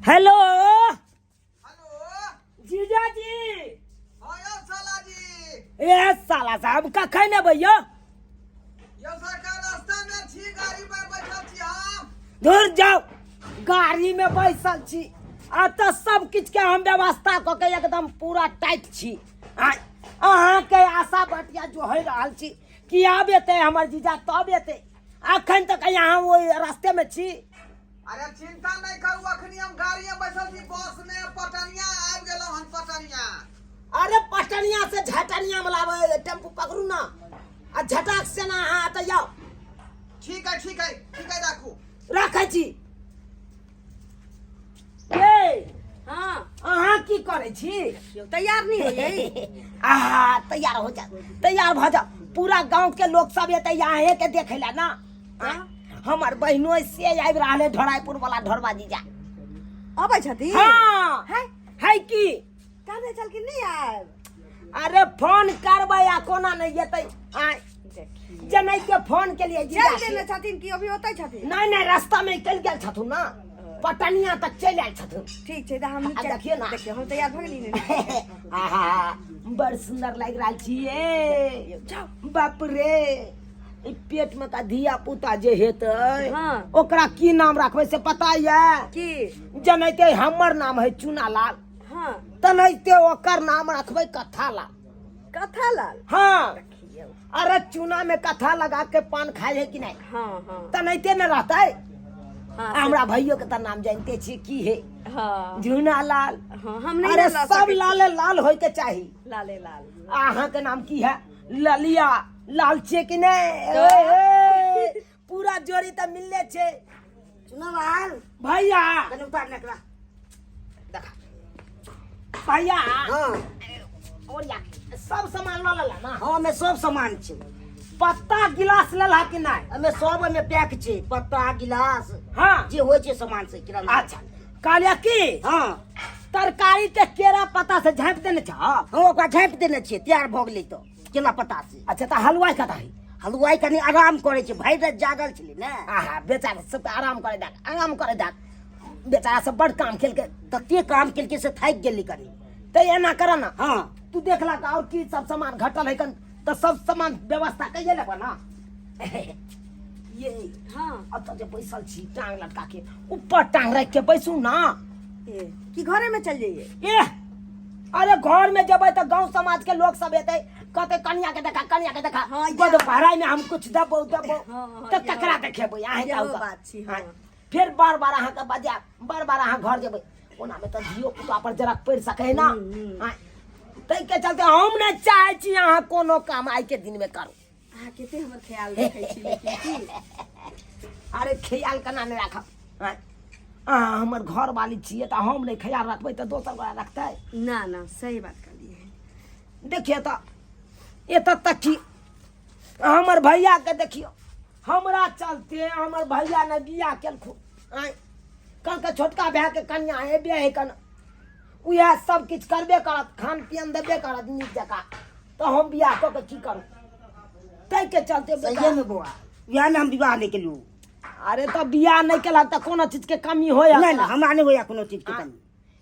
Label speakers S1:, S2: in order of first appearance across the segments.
S1: Hello
S2: hello
S1: जीजा जी।
S2: हाँ यो साला जी
S1: ए साला साहब कखन ने भैया
S2: यो सरकार रास्ता में छी गाड़ी पर बैठल छी हम।
S1: दूर जाओ, गाड़ी में बैसल छी आ तो सब किछ के हम व्यवस्था क के एकदम पूरा टाइट छी। अहाँ के आशा बटिया जो है रहल छी कि आब एते हमर जीजा तब एते, अखन तक यहाँ वो रास्ते में छी।
S2: अरे चिंता नहीं करू, अखनी हम गाड़ी में बैठल छी, बस में पटनिया आबि गेलौ हन पटनिया।
S1: अरे पटनिया से झटनिया में लावे टेम्पू पकड़ू ना आ झटक से ना अहाँ आते जाओ।
S2: ठीक है राखू
S1: रखे छी। ए
S3: हाँ
S1: अहाँ की करे छी?
S3: तैयार नहीं होइए।
S1: आहा तैयार हो जा, तैयार भ जा। पूरा गांव के लोग सब एते यहाँ के देखे ला ना। हमर बहनों से आबि रहले ढोराईपुर वाला ढोरबा जीजा।
S3: अबै छथि?
S1: हाँ है की
S3: कहने चल कि नहीं आयल?
S1: अरे फोन करबै आ कोना नहीं एतै। जनै के फोन के लिए जीजा
S3: चल देने छथिन कि अभी ओतै छथिन?
S1: नहीं रास्ता में चल गेल छथुन ना, पटनिया तक चल आयल छथुन।
S3: ठीक छै त हम
S1: देखिए ना,
S3: देखिए हम तैयार भ गेली ने।
S1: आहा बड़ सुंदर लग रहा छिए। बाप रे, ई पेट में का धिया पुता जे हेतै
S3: हाँ।
S1: ओकरा की नाम रखबै से पता ये
S3: की?
S1: जनैते हमर नाम है चुनालाल,
S3: हाँ
S1: तनैते ओकर नाम रखबै कथालाल।
S3: कथालाल?
S1: हाँ
S3: रखिए।
S1: अरे चूना में कथा लगा के पान खाए है कि नहीं?
S3: हाँ
S1: तनैते न रहतै।
S3: हाँ
S1: हमरा भैयो के त नाम जानते छी की है,
S3: हाँ
S1: झुनालाल।
S3: हाँ हम नहीं
S1: अरे
S3: ला
S1: सब
S3: सकै छी।
S1: लाले लाल होय के चाही।
S3: लाले लाल।
S1: अहाँ के नाम की है? ललिया लाल छे कि नहीं?
S3: तो?
S1: पूरा जोड़ी तो मिलले छे।
S3: चुनालाल
S1: भैया
S3: कने उतार नकरा देखा।
S1: भैया
S3: हाँ
S1: और या सब सामान ल लेला ना?
S3: हाँ में सब सामान छै।
S1: पत्ता गिलास लेला कि नहीं?
S3: हमें सब में पैक छै, पत्ता गिलास
S1: हाँ
S3: जे होय छै सामान से किराना।
S1: अच्छा कहलिया की
S3: हाँ
S1: तरकारी के केरा पत्ता से झाँप देने छ?
S3: हम ओकरा झाँपि देने छियै, तैयार भ गेलै तो केला पत्ता से।
S1: अच्छा तो हलवाई कता है?
S3: हलवाई कनी आराम करे छै, भरि रात जागल छलै ने।
S1: आहा बेचारा सब आराम करे दाक, आराम करे दाक। बेचारा सब बड़ काम खेल के
S3: तते काम केलकै से थाकि गेलै कनी।
S1: तो एना कर ना,
S3: हाँ
S1: तू देखला का और की सब सामान घटल है कन तो सब सामान व्यवस्था कइले लेबा ना। ये
S3: हाँ
S1: अब तो जब बैसल छी टांग लटका के ऊपर टांग रख के बैसू ना।
S3: कि घरे में चल जाइए?
S1: ए अरे घर में जब तो गांव समाज के लोग सब एते कहते कन्या के देखा, कन्या के देखा।
S3: हाँ,
S1: गोद पहराई में हम कुछ दबो
S3: हाँ,
S1: तो ककरा देखेबो यहाँ
S3: यहो
S1: जाओ
S3: बात छी, हाँ।
S1: फिर बार बार अहाँ के बजा, बार बार अहाँ घर जेबै ओना में तो धियो पुता पर जरा पड़ सके ना। तै के चलते हम ने चाहे छी अहाँ कोनो काम आइ के दिन में करू।
S3: अहाँ केते हमर ख्याल रखै छी लेकिन की?
S1: अरे ख्याल केना नहीं राखब? अहाँ हमर घर वाली छिए तो हम नहीं ख्याल रखबै तो दोसर गोरा रखतै?
S3: ना ना सही बात कहलिए।
S1: देखिए तो ये तो तकी हमर भैया के देखियो, हमरा चलते हमर भैया ने बियाह केलखुन। कन के छोटका भाई के कन्या है बियाह कन उहे सब किछ करबे करत, खान पियन देबे करत नीक जका, तो हम बियाह क के की करू? तै के चलते
S3: सही में बौआ बियाह में हम विवाह नहीं केलू।
S1: अरे तो बियाह नहीं केला तो कोनो चीज के कमी होया?
S3: नहीं ना हमरा नहीं होया कोनो चीज के कमी।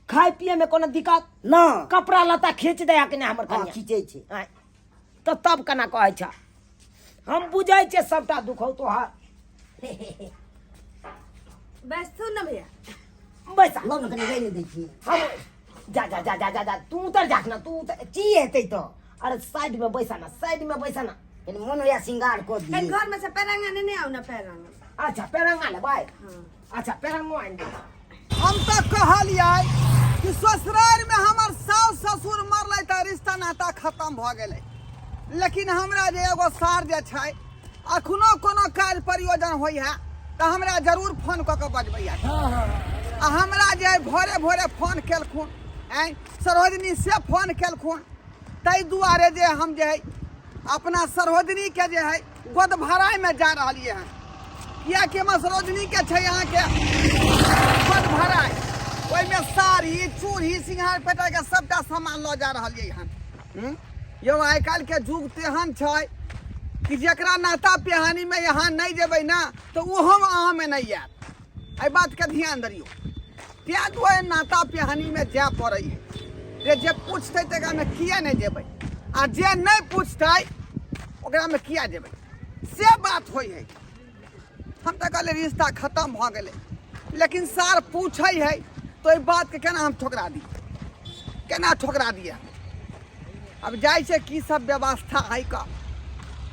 S1: खाए पिए में कोनो दिक्कत?
S3: ना
S1: कपड़ा लत्ता खींच दे कि नहीं हमर
S3: हाँ
S1: कन्या?
S3: खींचे छै।
S1: तो तब केना कहै छ? हम बुझै छियै सबटा दुख हो तोहार।
S3: बस थू ना भैया।
S1: बैसा
S3: लो ना कनी नहीं दै छी।
S1: हम जा जा जा जा जा जा तू उतर जाक ना, तू उतर।
S3: की हेतै तो?
S1: अरे साइड में बैसा ना, साइड में बैसा ना।
S3: कनी मन होया श्रृंगार को
S4: कहीं
S3: दिए।
S4: घर में से पेरंगा नहीं आऊ ना पेरंगा।
S1: अच्छा पेरंगा ले भाई।
S4: हाँ।
S1: अच्छा पेरंगो आइन दे।
S2: हम तो कहलिए कि ससुराल में हमर सास ससुर मरलै त रिश्ता नाता खत्म भ गेलै, लेकिन हमरा जे एगो सार जे छै अखनो कोनो काज प्रयोजन होई है तो हमरा जरूर फोन क के बजबैया। आ हमरा जे भोरे भोरे फोन केलखुन, सरोजनी से फोन केलखुन, तै दुआरे जे हम जे है अपना सरोजनी के जे है गोद भराई में जा रहलिए हैं। कियाकि हम सरोजनी के छै यहाँ के गोद भराई, ओहि में साड़ी चूड़ी सिंगार पेटा के सबटा सामान ल जा रहलिए हन। यो आइ काल्हि के जुग तेहन छै कि जकरा नाता पिहानी में यहाँ नहीं जेबै ना तो ओहो अहाँ में नहीं आयत। एहि बात के ध्यान दियौ। त्या दुआरे नाता पिहानी में जाय पड़ै है जे पूछते तकरा में किया नहीं जेबै आ जे नहीं पूछते ओकरा में किया जेबै से बात होई है। हम तो कहले रिश्ता खत्म भ गेलै लेकिन सर पूछे है तो ई बात के केना हम ठोकरा दी केना ठोकरा दिया। अब जाय छै की सब व्यवस्था है का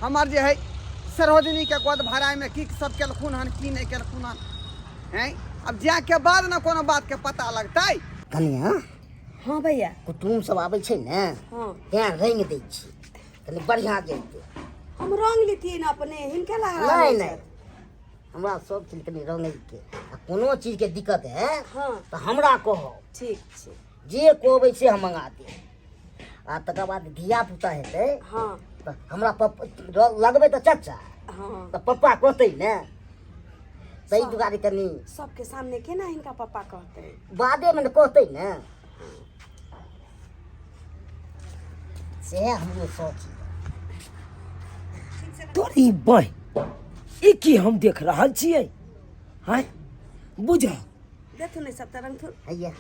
S2: हमार जे है सरोजनी के गोद भराय में की सब केलखुन हन की नहीं केलखुन हन हैं। अब जाय के बाद न कोनो बात के पता लगतै।
S3: कनिया
S4: हाँ भैया
S3: कुटुम सब आबै छै ने
S4: हाँ
S3: तें रंग दै छी कनी बढ़िया जैते।
S4: हम रंग लेतिए ना अपने हिनके लगा
S3: नहीं नहीं हमरा सब चीज कनी रंग के आ कोनो चीज के दिक्कत है
S4: हाँ
S3: तो हमरा कहो
S4: ठीक छै
S3: जे कहबै से हम मंगा देब। आ तकर बाद धिया पुता हेतै
S4: हाँ
S3: तो हमरा लगबै तो चच्चा
S4: हाँ
S3: तो पप्पा कहतै ने तै दुआरे कनी
S4: सबके सामने केना हिनका पापा कहते
S3: बादे में कहतै ने से हमरो सोच
S1: तोरी बह ई की हम देख रहल छियै हैं बुझ
S4: देखो नहीं सब तरंग थो
S3: हैया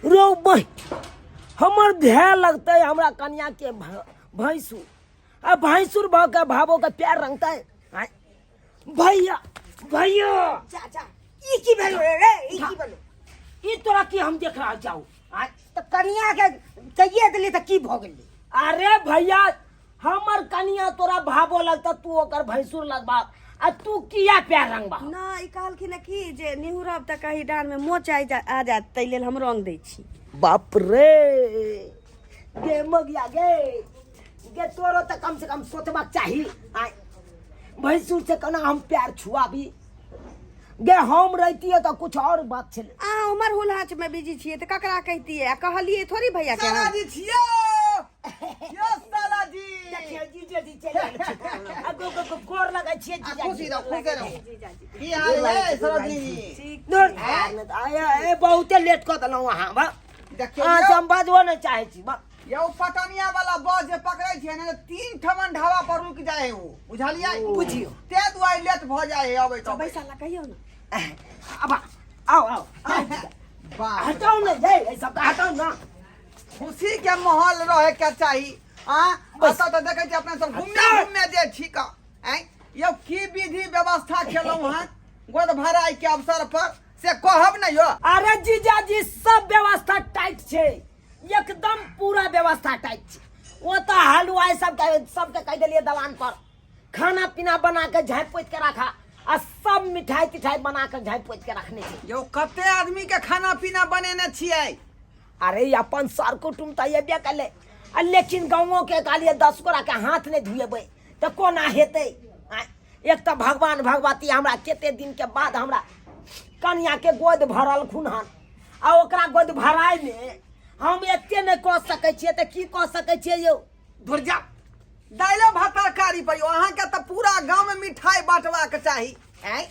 S1: रो बह हमर धै लगतै हमरा कन्या के भैंसुर आ भैंसुर भ के भावो के प्यार रंगतै हैं भैया भैया
S4: जा जा
S3: ई की भेलो रे ई की भेलो
S1: ई तोरा की हम देख रहल जाऊ हैं
S3: तो कनिया के कहिए देली तो की भ गेली।
S1: अरे भैया हमर कन्या तोरा भावो लगता तू ओकर भैंसुर लगबा आ तू किया प्यार रंगबा।
S4: ना ई कहलखिन कि जे निहुरब त कहीं डान में मोच आ जात तै लेल हम रंग दै छी।
S1: बाप रे गे मगिया गे तोरो तो कम से कम सोचबा चाही आय भैंसुर से कना हम प्यार छुआबी गे हम रहती है तो कुछ और बात छे।
S4: उमर हुलहाच में बिजी छिए त ककरा कहती है कहलिए थोड़ी भैया के
S2: साला
S4: हम।
S2: जी छियो यो साला जी
S1: देखिए जीजे जी चले आ गो गोर लगाय छिए जीजा
S2: खुशी रहो खुश रहो
S4: जीजाजी
S2: की हाल है सरोजनी जी।
S4: ठीक
S1: दूर आया ए बहुते लेट क दलौ वहां बा
S2: देखियो
S1: हां संबादो न चाहे छी बा
S2: यो पटनिया वाला बस जे पकड़े छै ने 3 ठमन ढाबा पर रुक जाए है वो बुझलियै
S1: बुझियो
S2: ते दुआरे लेट भ जाए है अबै तो
S4: बैसा ला कहियो ना
S1: अब आओ
S2: वाह
S1: हटाओ न जे ए सब हटाओ ना
S2: खुशी के माहौल रहे के चाही। हां बस तो देखे छी अपने सब घूमने जे ठीक है यो की विधि व्यवस्था खेलौ हां गोद भराई के अवसर पर से कहब न यो।
S1: अरे जीजा जी सब व्यवस्था टाइट छे एकदम पूरा व्यवस्था टाइट छे। वो तो हलवाई सबके कह दिलिए दलान पर खाना पीना बना के झाँप पोत के रखा आ सब मिठाई तिठाई बना के झाँप पोत के रखने छे।
S2: यो कते आदमी के खाना पीना बनेने छियै।
S1: अरे अपन सर कुटुम तो ये कले लेकिन गाँवों के कहलिए 10 गोरा के हाथ नहीं धुएबै तो कोना हेतै। एक तो भगवान भगवती हमरा केते दिन के बाद हमरा कन्या के गोद भरल खुनहन आ ओकरा गोद भराय में हम एते नहीं कह सकै छियै त की कह सकै छियै यौ
S2: धुरजा दाइलो भात तरकारी पर यो अहाँ के तो पूरा गांव में मिठाई बांटवा के चाही हैं।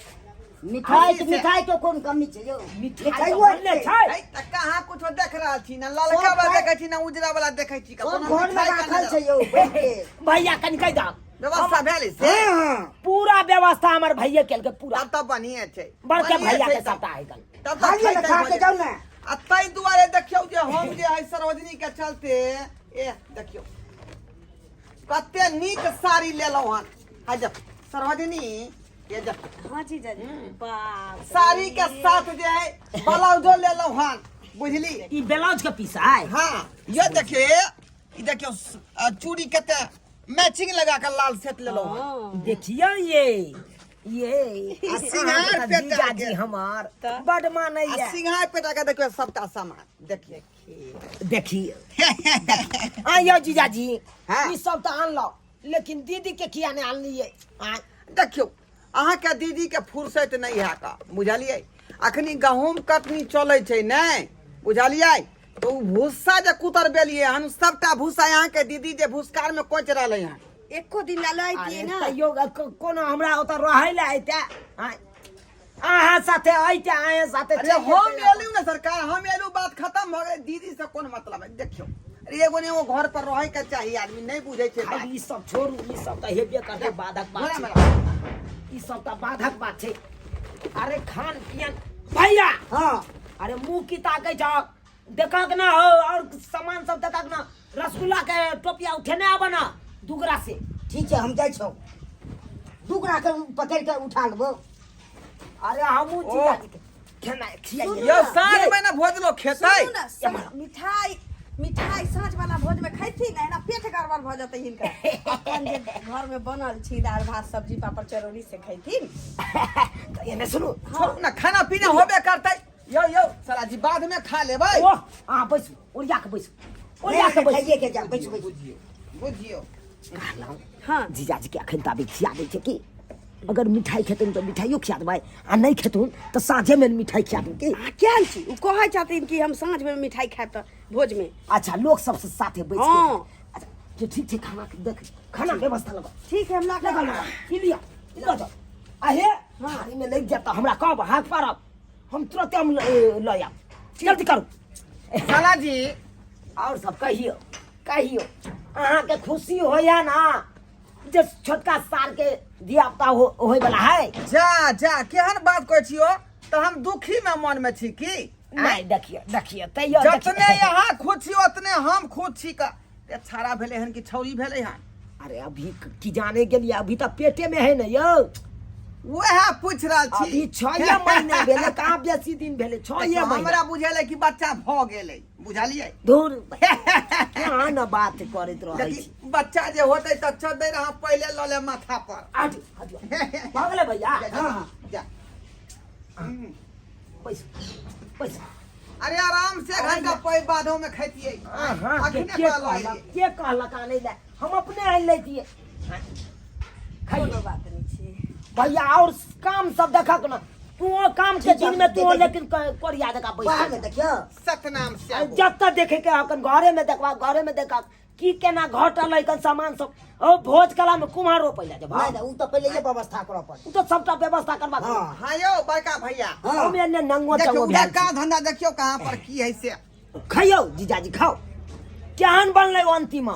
S3: मिठाई के कोन कमी छै यो
S1: मिठाई बनले छै
S2: ऐ त कहाँ कुछ देख रहल छी ना ललका वाला देखे छी ना उजरा वाला देखे छी
S3: सब घर में राखल छै यो बैठ के
S1: भैया कनि कह दा
S2: व्यवस्था भेलै से
S3: हां
S1: पूरा व्यवस्था हमर भैया केल के पूरा
S2: तब तो बढ़िया छै
S1: बड़के
S2: बढ़िया
S1: भैया
S2: छै
S1: के
S2: तब।
S1: सबटा है गल
S2: तब तो
S3: हां
S2: खाइते
S3: खा के
S2: भोजन।
S3: जाऊ ना
S2: आ तै दुआरे देखियौ जे हम जे है सरोजनी के चलते देखियौ कते नीक साड़ी लेलौ हन आ जब सरोजनी ये जब
S4: हां जीजाजी बाप
S2: साड़ी के साथ जे है ब्लाउजो लेलौ हन बुझली।
S1: ई ब्लाउज के पीस है
S2: हाँ ये देखिए ये देखियो चूड़ी कते मैचिंग लगा कर लाल सेट ले लो।
S1: देखिए ये
S2: सिंगार पे
S1: जीजा जी हमार बड़ माने
S2: आ सिंगार पे का देखियो सबटा सामान देखिए
S1: देखिए आयो जीजा जी
S2: हाँ।
S1: ई सब तो आन लो लेकिन दीदी के किया नहीं आन लिए
S2: देखियो अहाँ के दीदी के फुर्सत नहीं है का बुझलिए अखनी गहूम कटनी चले छै नहीं बुझलिए तो उ भूसा जे कुतर बेलिए हम सबटा भूसा यहाँ के दीदी जे भूसकार में कोच रहले हैं
S4: एको दिन ला लई
S1: अरे
S4: ना
S1: तैयो कोनो हमरा ओत रहै ले आइते अहाँ साथे आइते आए साथे
S2: अरे हम एलू ना सरकार हम एलू बात खत्म हो गई दीदी से कौन मतलब है देखियो अरे एगो ने वो घर पर रहे के चाहिए आदमी नहीं बुझे छे बात।
S1: ई सब छोड़ू ई सब तो हेबे करते बाधक बात
S2: बोला
S1: छै ई सब तो बाधक बात छै। अरे खान पियन भैया
S3: हां
S1: अरे मुंह की ताकै छ देखक ना हो और सामान सब देखक ना रसगुल्ला के टोपिया उठेने आबे ना दुगरा से
S3: ठीक है हम जाइ छौ दुगरा के पकड़ के उठा लेबो
S1: अरे हमू जीजा जी के खाना खियाइए
S2: यो साँझ में ना भोज लोग खेतै
S4: सुनू ना, मिठाई साँझ वाला भोज में खैती ना ना पेट गड़बड़ भ जतै हिनका अपन जे घर में बनल छी दाल भात सब्जी पापड़ चरौरी से खैथिन।
S1: एने सुनु
S2: छोड़ू ना खाना पीना होबे करतै। यो साला जी बाद में खा लेबै।
S1: ओ आ बैसु ओरिया के बैसु ओरिया के बैसु
S3: खाइए के जा बैठ बैठ
S2: बुझियो
S1: कहलौं
S4: हाँ
S1: जीजा जी के अखन ताबे खिया दै छै की अगर मिठाई खेतुन तो मिठाइयो खिया देबै आ नहीं खेतुन तो साँझे में मिठाई खिया दूं की
S4: क्या छी उ कहै छथिन कि हम साँझ में मिठाई खाएब त भोज में।
S1: अच्छा लोग सबसे साथे बैठ के
S4: हाँ।
S1: अच्छा जो ठीक ठीक खाना के देख खाना व्यवस्था लगा
S4: ठीक है हम ला
S1: लगा लगा ई लिया ले जाओ आहे थारी में लग जाता हमरा कब हाथ पारब हम तुरंत हम ल आब जल्दी करू
S2: साला जी
S1: और सब कहियो अहाँ के खुशी होया ना जे छोटका सार के धियापुता होय वाला है
S2: जा केहन बात कहै छियो तो हम दुखी में मन में छी की
S1: नहीं देखिए तैयो
S2: जतने यहाँ खुद छी उतने हम खुद छी का ये छाड़ा भेले हन कि छौरी भेले हन।
S1: अरे अभी की जाने के लिए अभी तो पेटे में है ना यो
S2: वह पूछ रहल छी
S1: अभी 6 महीना भेले कहाँ बेसी दिन भेले 6 महीना
S2: हमरा बुझाइले कि बच्चा भ गेलै बुझलियै
S1: दूर क्या ना बात करत रहै छी
S2: देखी बच्चा जे होतै त चदै रह पहिले ल ले माथा पर
S1: आजू भागले भैया
S2: हाँ, जा
S1: पैसा
S2: अरे आराम से घंटा पै बादो में खैतियै
S1: के कहलक आने ले हम अपने आन लेतिए
S4: कोनो बात नहीं छी
S1: भैया और काम सब देखक ना तू काम के दिन में तू लेकिन कोरिया देखा
S3: बाहर में
S1: पैसा
S3: देखियो
S2: सतनाम से
S1: जब तक देखे के अपन घरे में देखा की केना घटल है कन सामान सब ओ भोज कला में कुम्हारो पहले जब
S3: नहीं उ तो पहले ये व्यवस्था करऽ पड़त
S1: उ तो सबटा व्यवस्था करबा
S3: हां
S2: हाँ यो बड़का भैया
S1: हम एने नंगो
S2: देखियो
S1: चंगो
S2: उधर का धंधा देखियो कहाँ पर की है से
S1: खाइयो जीजाजी खाओ केहन बनले अंतिम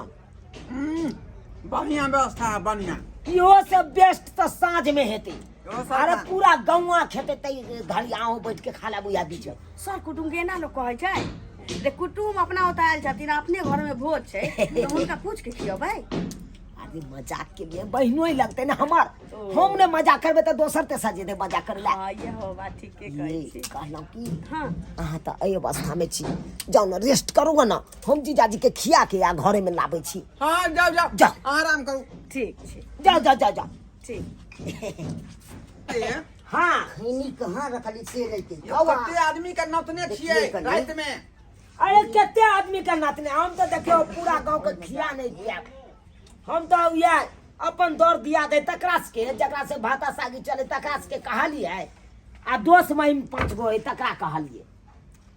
S2: बढ़िया व्यवस्था है बढ़िया
S1: इहो से बेस्ट तो साँझ में हेते
S2: इहो सब
S1: अरे
S2: खा।
S1: पूरा गौवा खेते तई घड़ी आओ बैठ के खाला बुया दी छ
S4: सर कुटुम के ना लोग कहै छै रे कुटुम अपना ओतऽ आयल छथिन अपने घर में भोज छै तो हुनका पूछ के खियबै।
S1: अरे मजाक के लिए बहिनो ही लगते ना हमार हम ने मजाक करबे तो दोसर ते सजे दे मजाक कर ले
S4: हाँ ये हो बात ठीक के कहै छी।
S1: कहलौ की
S4: हाँ
S1: अहाँ तो एहि अवस्था में छी जाओ ना रेस्ट करू ना हम जीजाजी के खिया के या घरे में लाबै छी
S2: हाँ जाओ
S1: जा।
S2: आराम करू
S4: ठीक छै
S1: जा
S4: ठीक
S2: ए,
S1: हाँ
S3: खैनी कहाँ रखली से लेके
S2: यो कते आदमी के नौतने छियै
S3: देखिए कनी।
S2: रात में
S1: अरे केते आदमी के नातने हम तो देखियो पूरा गांव के खिया नहीं दिया हम तो ये अपन दौर दिया दे तकरास के जकरा से भाता सागी चले तकरास के कहलिए आ दोस्त महिम 5 गो है तकरा कहलिए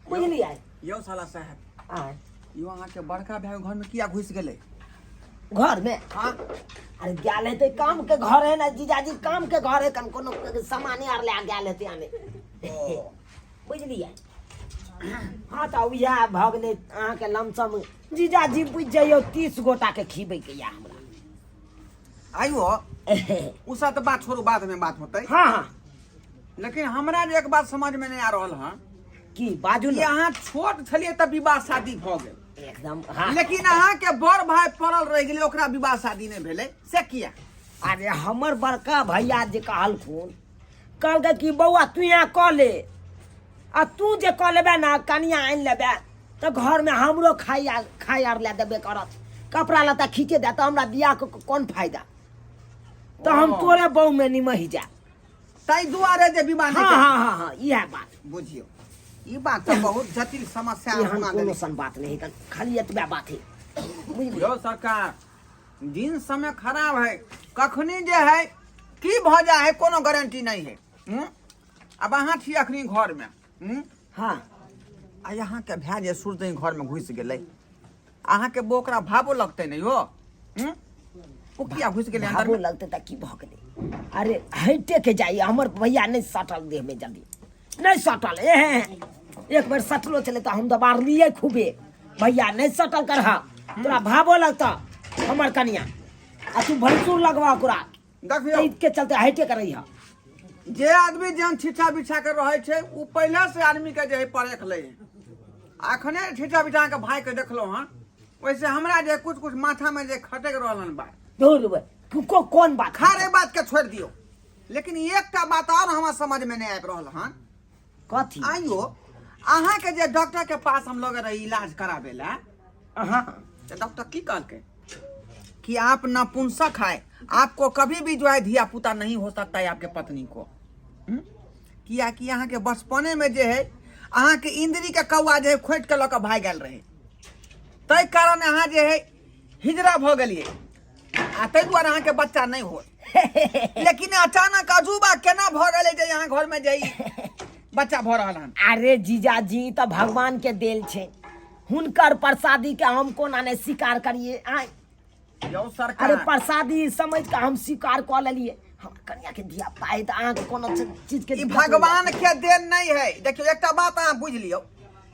S1: बुझलिए
S2: यो साला साहब
S1: आ
S2: यो अहाँ के बड़का भाई घर में किया घुस गेलै
S1: घर में
S2: हाँ
S1: अरे गेल है काम के घर है ना जीजाजी काम के घर है कन कोनो सामान आर ले गेल हेते आने बुझलिए हाँ तो यह भ गेलै अहाँ के लमसम जीजाजी बुझ जाइयो 30 गोटा के खिबै के या हमरा
S2: आइयो उ सब तो बात छोड़ू बाद में बात होतै
S1: हाँ हाँ
S2: लेकिन हमरा जे एक बात समझ में नहीं आ रहल हन
S1: की बाजू
S2: कि
S1: ना
S2: अहाँ छोट छलिए तब विवाह शादी भ गेल
S1: एकदम हाँ
S2: लेकिन अहाँ के बड़ भाई पड़ल रह गेलै ओकरा विवाह शादी नहीं भेलै से किया
S1: अरे हमर बड़का भैया जे कहलखुन कहलकै कि बौआ तू यहाँ कऽ ले आ तू जे कऽ लेबे ना कनिया आनि लेबे तो घर में हमरो खाई आर ले देबे करत कपड़ा लत्ता खींचे दे तो हमरा बियाह के कोन फायदा तो हम तोरे बहू में निमहि जा
S2: ताई दुआरे जे विवाह नहीं
S1: हाँ
S2: भेल।
S1: हाँ हाँ हाँ इएह बात
S2: बुझियो ई बात तो बहुत जटिल समस्या
S1: यहाँ
S2: बना
S1: कोनो
S2: देलै
S1: सन बात नहीं है खाली एतबे बात है बुझलिए
S2: यो सरकार दिन समय खराब है कखनी जे है की भ जाए है कोनो गारंटी नहीं है अब अहाँ छी अखनी घर में
S1: हाँ
S2: आ यहाँ के भै जे सुरते घर में घुस गेलै अहाँ के बोकरा भावो लगते नहीं हो ओ किया घुस गेलै अंदर
S1: भावो
S2: में
S1: लगते त की भ गेलै अरे हटे के जाइए हमर भैया नहीं सटल देह में जल्दी नहीं सटल एक बार सटलो चले तो हम दबार लिए खूबे भैया नहीं सटल कर तोरा भावो लगता हमर कनिया आ तू भैंसुर लगवा ओकरा
S2: देखियो
S1: के चलते हटे कर रही
S2: जे आदमी जहन छिछा बिछा के रहे छे उ पहले से आदमी के जे है परख ले अखने छिछा बिछा के भाई के देखलो हन वैसे हमरा जे कुछ कुछ माथा में जे खटक रहलन बा
S1: दूर बे कौन बात
S2: खारे बात के छोड़ दियो लेकिन एकटा बात और हमरा समझ में नहीं आबि रहल हन
S1: कथी
S2: आइयो अहाँ के जे डॉक्टर के पास हम लोग रही इलाज करावे ला
S1: हाँ
S2: तो डॉक्टर की कहलके कि आप नपुंसक है आपको कभी भी जो है धिया पुता नहीं हो सकता है आपके पत्नी को किया कि यहाँ के बचपने में जो है अहाँ के इंद्री के कौआ जो है खोट के लक भाग गल रहे तै कारण अहाँ जो है हिजरा भ गलिए आ तै दुआरे अहाँ के बच्चा नहीं हो लेकिन अचानक अजूबा केना भ गले जे यहाँ घर में जाई बच्चा भ रहल हन
S1: अरे जीजाजी तो भगवान के देल छे हुनकर प्रसादी के हम कोना ने स्वीकार करिए आय
S2: यो सरकार
S1: अरे प्रसादी समझ के हम स्वीकार कर लेलिए हम कन्या के दिया पाए तो आँख कोनो चीज के
S2: ई भगवान के देन नहीं है देखियो एकटा बात अहाँ बुझ लियो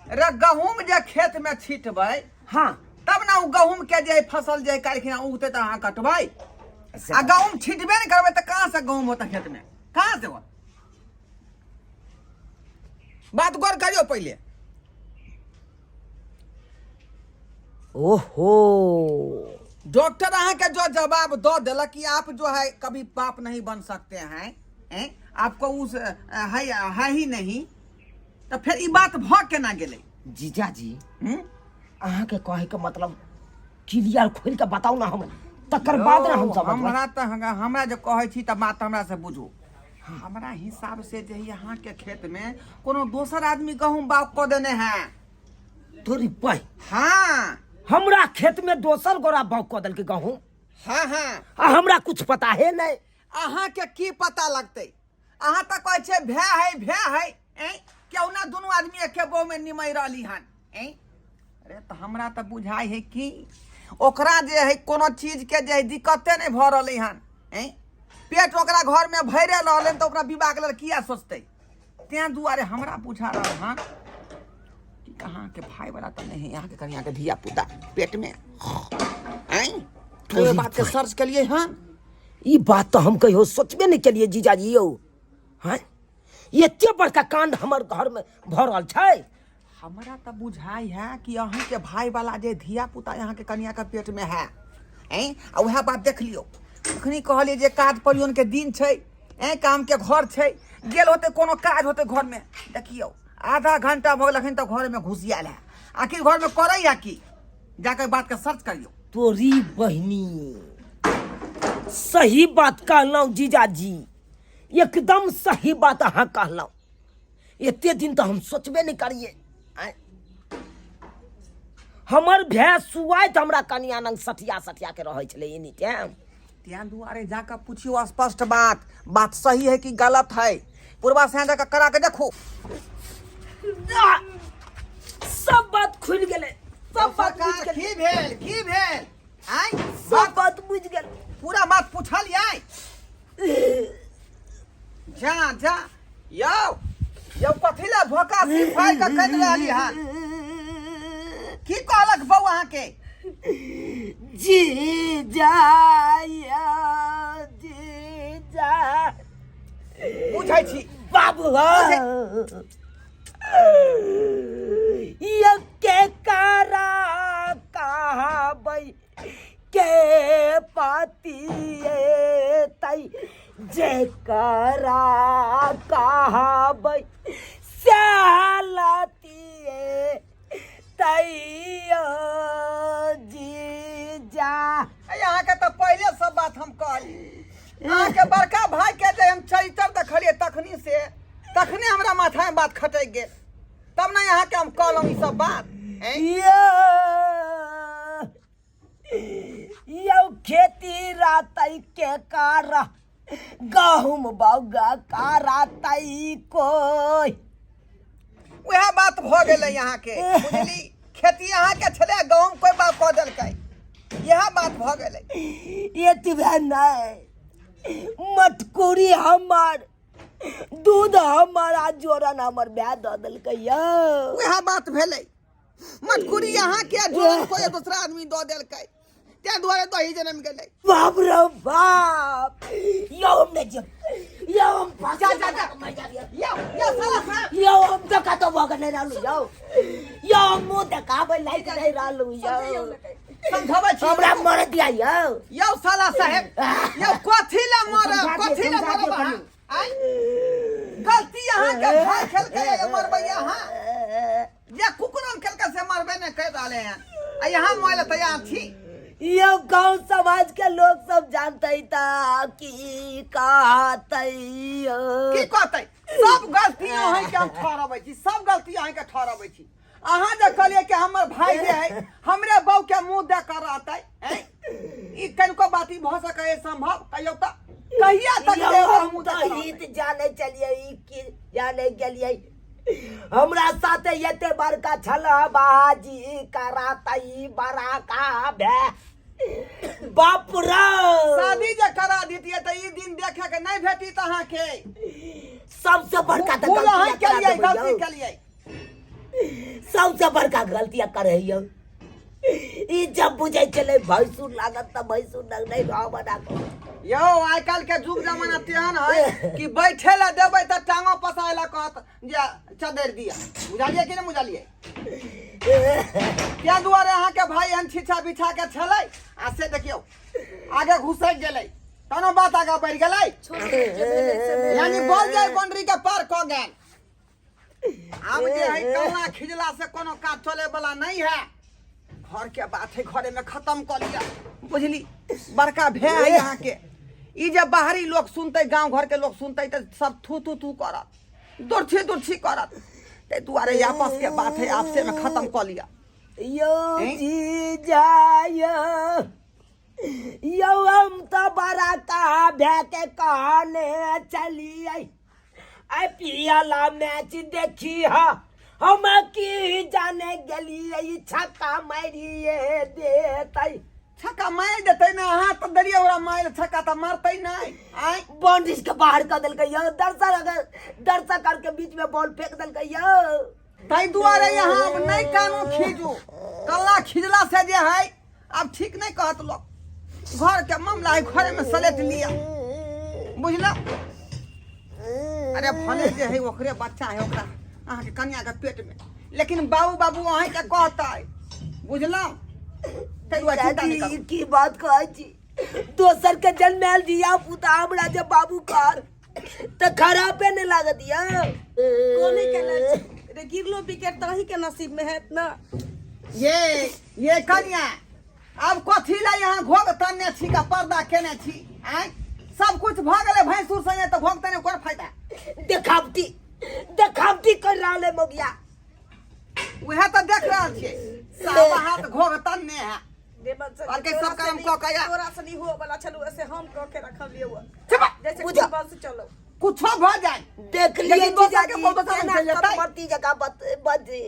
S2: रे गहूम जे खेत में छीटबै
S1: हाँ
S2: तब ना उ गहूम के जे फसल जे काल्हि उगते तो अहाँ कटबै आ गहूम छीटबे नहीं करबै तो कहाँ से गहूम होता खेत में कहाँ से हो बात गौर करियो पहले
S1: ओहो
S2: डॉक्टर अहाँ के जो जवाब दो दिलक कि आप जो है कभी बाप नहीं बन सकते हैं आपको उस है ही नहीं तो फिर ये बात भ केना गेलै
S1: जीजाजी अहाँ के कहे के मतलब क्लियर खोल के बताऊ ना हम तकर बाद ना हम समझबै
S2: हमरा तो हमरा जो कहै छी त बात हमरा से बुझू हमरा हिसाब से जे यहाँ के खेत में कोनो दोसर आदमी गहूम बाग क देने हैं
S1: तोरी पाई
S2: हाँ
S1: हमरा खेत में दोसर गोरा बाग क देल के गहूं
S2: हाँ हाँ
S1: आ हमरा कुछ पता है नहीं
S2: अहाँ के की पता लगते अहाँ तो कहै छे भै है क्यों ना दोनों आदमी एके बो में निमय रहली हन अरे तो हमरा तो बुझाई है कि ओकरा जे है कोनो चीज के जे दिक्कते नहीं भ रहले हन पेट ओकरा घर में भरे रहले तो ओकरा विवाह के लेल किया सोचते तें दुआरे हमरा बुझा रहल हन कि कहाँ के भाई वाला तो नहीं यहाँ के कन्या के धिया पुता पेट में तो बात के सर्च के लिए हन
S1: ई बात तो हम कहियो सोचबे नहीं केलिए जीजाजी यौ हैं एते बड़का कांड हमर घर में भ रहल छै
S2: हमरा तो बुझाई है कि अहाँ के भाई वाला जे धिया पुता यहाँ के कन्या के पेट में है आ वह बात देख लियो अखनी कहलिए जे काज परियोन के दिन छै काम के घर छै गेल होते कोनो काज होते घर में देखियो आधा घंटा भ गेल तो घर में घुसियाल है आखिर घर में करे या की जाकर बात के सर्च करियो
S1: तोरी बहनी सही बात कहलौं जीजाजी एकदम सही बात अहाँ कहलौं एते दिन तो हम सोचबे नहीं करिए हमर भैंस सुआइत हमरा कनिया नंग सठिया के रहे छले एनी टाइम
S2: त्यां दुआरे जाकर पूछियो स्पष्ट बात सही है कि गलत है पूर्वा से जाकर करा के देखो
S1: सब बात खुल गेले सब बात बुझ गेले
S2: की भेल
S1: सब बात बुझ गेल
S2: पूरा बात पूछल जा यो कथिला भोका सिफाई का कह रहली हन की कहलक बौ अहाँ के
S1: जी जा
S2: बुझै छी
S1: बाबू ये के करा कहबै के पाती तई जे करा कहबै सालती तैयो जी जा
S2: यहाँ के तो पहले सब बात हम कहली अहाँ के बड़का भाई के जे हम चरित्र देखलिए तखने हमरा माथा में बात खटक गेल तब ना यहाँ के हम कहलौं ई सब बात
S1: यो खेती रातई के कार गहूम बौगा का रातई कोई
S2: वह बात भ गेलै यहाँ के बुझली खेती यहाँ के छले गहूम कोई बात कह देलकै यह बात भ गेलै
S1: ये तिभे नहीं मटकुरी हमर दूध हमारा जोरन हमर ब्याह द देलकै यौ
S2: वह बात भेलै मटकुरी यहाँ के जोरन कोई दूसरा आदमी द देलकै ते दुआरे तो ही जन्म गेलै
S1: बाप रे बाप यौ हमने जब यो हम
S2: जा जा जा यो साला साहब
S1: यो हम देखा तो भगन नहीं रहलू यो हम मुंह देखाबे लायक नहीं रहलू यो
S2: समझाबै छी
S1: हमरा मर दिया
S2: यो साला साहब यो कथी ला मर आई गलती यहाँ के भाई खेल के मरबै यहाँ ये कुकुरन खेल के से मरबे ने कह डाले हैं आ यहाँ मोइल तैयार थी
S1: यो गांव समाज के लोग सब जानते था कि कहते
S2: की कहते सब गलतियां है के हम ठहराबै छी सब गलतियां है के ठहराबै छी अहाँ जे कहलिए कि हमर भाई जे है हमरे बहू के मुंह दे कर रहतै ई कनको बाती भ सकै संभव कहियो त कहिया तक
S1: यो
S2: दे
S1: हम
S2: मुंह
S1: तो
S2: दे
S1: हित जाने चलिए कि जाने गेलिए हमरा साथे एते बड़का छला बाजी करातई बड़ा का भे बाप रे
S2: शादी जे करा दीतिए त ई दिन देखे के नहीं भेटी त अहाँ के
S1: सबसे बड़का तो
S2: भूल अहाँ केलिए गलती
S1: गलती
S2: केलिए
S1: सबसे बड़का गलतियां करे यो ई जब बुझे चले भैंसुर लागत त भैंसुर नहीं रह बना को
S2: यो आइ काल के जुग जमाना तेहन है कि बैठे ला देबै त टांगो पसाय ला कहत जे चदर दिया बुझालिए कि नहीं बुझालिए क्या दुआरे अहाँ के भाई हन छिछा बिछा के छलै आ से देखियो आगे घुसैक गेलै तनो बात आगे बढ़ गेलै यानी बोल जाय बाउंड्री के पार क गेल अब जे है कल्ला खिजला से कोनो काज चले वाला नहीं है घर के बात है घरे में खत्म कर लिया बुझली बड़का भे है यहाँ के ई जब बाहरी लोग सुनते गांव घर के लोग सुनते तो सब थू थू थू करत दुर्छी करत ते दुआरे आपस के बात है आपसे में खत्म कर लिया
S1: यो जी जायो यो हम तो बड़ा का भे के कहने चलिए आई पियाला मैच देखी हा हम की जाने गेलिए छक्का मारिए देतै
S2: छक्का मार देते ना हाथ दरिया वाला मार छक्का तो मारते नहीं आई
S1: बाउंड्री के बाहर कर दिल यो दर्शक करके बीच में बॉल फेंक दिल यो
S2: तै दुआरे यहाँ अब नहीं कानून खींचू कल्ला खिजला से जे है अब ठीक नहीं कहत लोग घर के मामला है घरे में सलेट लिया बुझल अरे भले जे है ओकरे बच्चा है ओकरा अहाँ के कन्या के पेट में लेकिन बाबू अहीं के कहता है बुझलौ
S1: दादी की बात कहै छी दोसर के जन्मेल दिया पुता हमरा जे बाबू कर त खराबे ने लाग दिया
S4: कोने के रे गिरलो विकेट तही के नसीब में है ना
S2: ये कन्या अब कथी ला यहाँ घोग तन्ने छी का पर्दा केने छी आय सब कुछ भ गेले भैंसुर संगे त घोग तने कोन फायदा
S1: देखावटी कर रहले मोगिया
S2: वह तो देख रहा छे सब हाथ घोग तन्ने है और के सब काम क कया
S4: तोरा से नहीं हो वाला चलो ऐसे हम क के रखल लिए हुआ जैसे
S1: बुझा।
S4: बस चलो
S2: कुछ भ जाए
S1: देख लिए
S2: लेकिन दोसर के बोल बता
S1: केना
S2: चल जाता
S1: सतमर्ती जगह बदे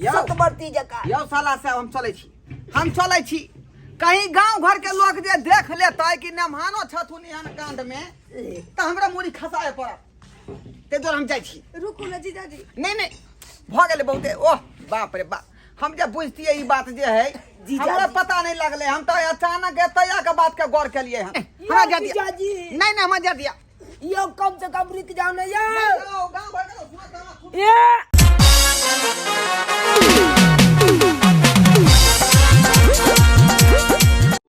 S2: यो।
S1: सतमर्ती जगह
S2: यो साला से हम चले छी कहीं गांव घर के लोग जे देख लेता कि नमहानो छथुन एहन कांड में त हमरा मुड़ी खसाए पड़त ते दोर हम जाय छी
S4: रुकू ना जीजाजी
S2: नहीं भ गेले बहुते ओह बाप रे बाप हम जब बुझतिए ई बात जे है हमरा पता नहीं लगले हम तो अचानक एतया के बात के गौर केलिए हम हमरा जा दिया नहीं हम जा दिया
S1: यो कम से कम रुक जाओ ना यो
S2: गांव भर के सुना
S1: ये